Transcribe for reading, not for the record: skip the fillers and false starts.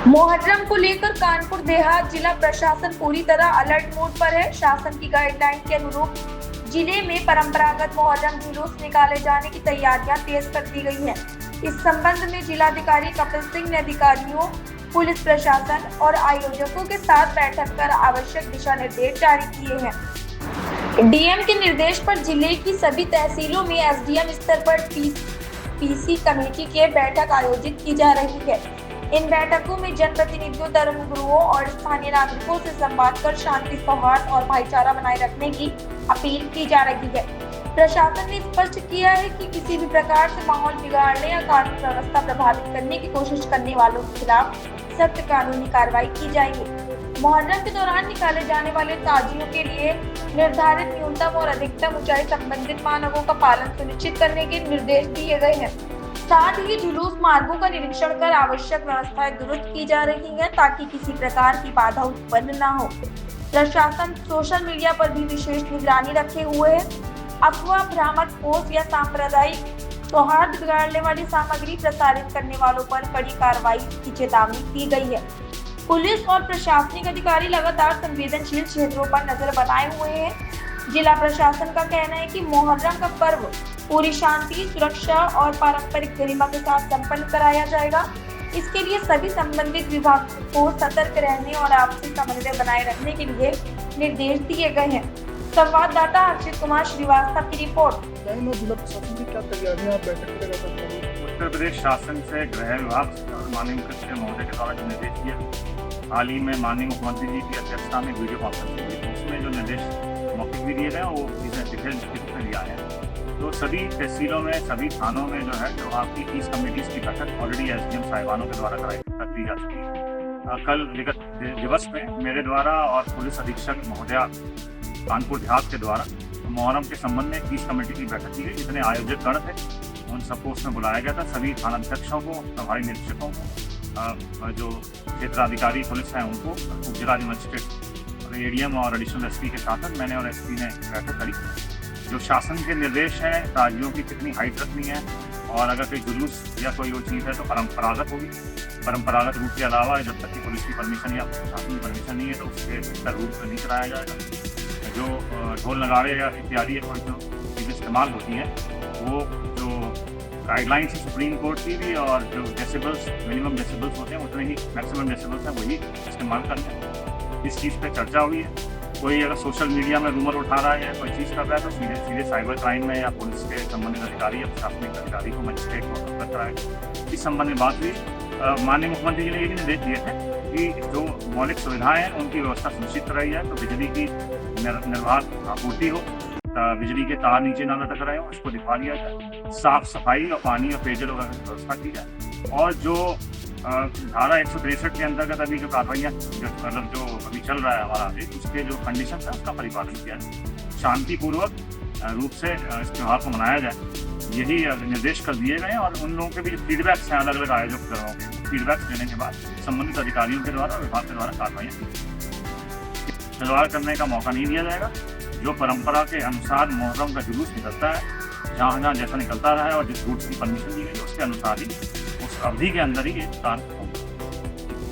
मुहर्रम को लेकर कानपुर देहात जिला प्रशासन पूरी तरह अलर्ट मोड पर है। शासन की गाइडलाइन के अनुरूप जिले में परंपरागत मुहर्रम जुलूस निकाले जाने की तैयारियां तेज कर दी गई हैं। इस संबंध में जिलाधिकारी कपिल सिंह ने अधिकारियों, पुलिस प्रशासन और आयोजकों के साथ बैठक कर आवश्यक दिशा निर्देश जारी किए हैं। डीएम के निर्देश पर जिले की सभी तहसीलों में एसडीएम स्तर पर पीसी कमेटी की बैठक आयोजित की जा रही है। इन बैठकों में जनप्रतिनिधियों, धर्मगुरुओं और स्थानीय नागरिकों से संवाद कर शांति, सौहार्द और भाईचारा बनाए रखने की अपील की जा रही है। प्रशासन ने स्पष्ट किया है कि किसी भी प्रकार से माहौल बिगाड़ने या कानून व्यवस्था प्रभावित करने की कोशिश करने वालों के खिलाफ सख्त कानूनी कार्रवाई की जाएगी। मुहर्रम के दौरान निकाले जाने वाले ताजियों के लिए निर्धारित न्यूनतम और अधिकतम ऊंचाई संबंधित मानकों का पालन सुनिश्चित करने के निर्देश दिए गए हैं। साथ ही जुलूस मार्गों का निरीक्षण कर आवश्यक व्यवस्थाएं दुरुस्त की जा रही हैं ताकि किसी प्रकार की बाधा उत्पन्न न हो। प्रशासन सोशल मीडिया पर भी विशेष निगरानी रखे हुए है। अफवाह, भ्रामक पोस्ट या सांप्रदायिक सौहार्द बिगाड़ने वाली सामग्री प्रसारित करने वालों पर कड़ी कार्रवाई की चेतावनी दी गई है। पुलिस और प्रशासनिक अधिकारी लगातार संवेदनशील क्षेत्रों पर नजर बनाए हुए हैं। जिला प्रशासन का कहना है कि मुहर्रम का पर्व पूरी शांति, सुरक्षा और पारंपरिक गरिमा के साथ संपन्न कराया जाएगा। इसके लिए सभी संबंधित विभाग को सतर्क रहने और आपसी समन्वय बनाए रखने के लिए निर्देश दिए गए हैं। संवाददाता अर्चित कुमार श्रीवास्तव की रिपोर्ट। जिला प्रशासन की क्या तैयारियां उत्तर प्रदेश शासन से गृह विभाग और माननीय मुख्यमंत्री महोदय के द्वारा जो निर्देश दिए, हाल ही में माननीय मुख्यमंत्री जी की अध्यक्षता में वीडियो कॉन्फ्रेंसिंग हुई, उसमें जो निर्देश मौखिक भी दिए गए वो डिटेल में दिया है। तो सभी तहसीलों में, सभी थानों में जो है जो आपकी 30 कमेटीज की बैठक ऑलरेडी एसडीएम साहिबानों के द्वारा कर दी जा चुकी है। कल विगत दिवस में मेरे द्वारा और पुलिस अधीक्षक महोदया कानपुर देहात के द्वारा मुहर्रम के संबंध में 30 कमेटी की बैठक की गई। जितने आयोजक गण थे उन सबको उसमें बुलाया गया था। सभी थानाध्यक्षों को, प्रभारी निरीक्षकों को, जो क्षेत्राधिकारी पुलिस हैं उनको, उप जिला मजिस्ट्रेट, एडीएम और एडिशनल एसपी के साथ मैंने और एसपी ने बैठक करी। जो शासन के निर्देश हैं, ताजियों की कितनी हाइट रखनी है और अगर कोई जुलूस या कोई वो चीज़ है तो परंपरागत होगी। परंपरागत रूप के अलावा जब तक कि पुलिस की परमिशन या शासन की परमिशन नहीं है तो उसके बेहतर रूप में नहीं कराया जाएगा। जो ढोल नगाड़े या इत्यादि जो चीज़ें इस्तेमाल होती हैं वो जो गाइडलाइंस है सुप्रीम कोर्ट की भी, और जो डेसिबल्स, मिनिमम डेसिबल्स होते हैं उतने ही मैक्सिमम डेसिबल्स हैं वही इस्तेमाल करते हैं। इस चीज़ पे चर्चा हुई है। कोई अगर सोशल मीडिया में रूमर उठा रहा है या कोई चीज़ कर रहा है तो सीधे सीधे साइबर क्राइम में या पुलिस के संबंधित अधिकारी या प्रशासनिक अधिकारी को, मजिस्ट्रेट को अवगत कराएगा। इस संबंध में बात हुई। माननीय मुख्यमंत्री जी ने ये भी निर्देश दिए थे कि जो मौलिक सुविधाएं हैं उनकी व्यवस्था सुनिश्चित कराई जाए। तो बिजली की निर्बाध आपूर्ति हो, बिजली के तार नीचे न लटक रहे हो, इसको दिखा दिया जाए। साफ सफाई और पानी और पेयजल वगैरह की व्यवस्था की जाए। और जो धारा 163 के अंतर्गत अभी जो कार्रवाइयाँ मतलब जो अभी चल रहा है हमारा आदेश, उसके जो कंडीशन है उसका परिपालन किया जाए। शांतिपूर्वक रूप से इस त्यौहार को मनाया जाए, यही निर्देश कर दिए गए। और उन लोगों के भी फीडबैक्स हैं अलग अलग आयोजक दलों के, फीडबैक्स देने के बाद संबंधित अधिकारियों के द्वारा, विभाग के द्वारा कार्रवाइयाँ की खिलवाड़ करने का मौका नहीं दिया जाएगा। जो परंपरा के अनुसार मुहर्रम का जुलूस निकलता है, जहाँ जहाँ जैसा निकलता रहा है और जिस रूट की परमिशन दी गई उसके अनुसार ही उस अवधि के अंदर ही ये कार्य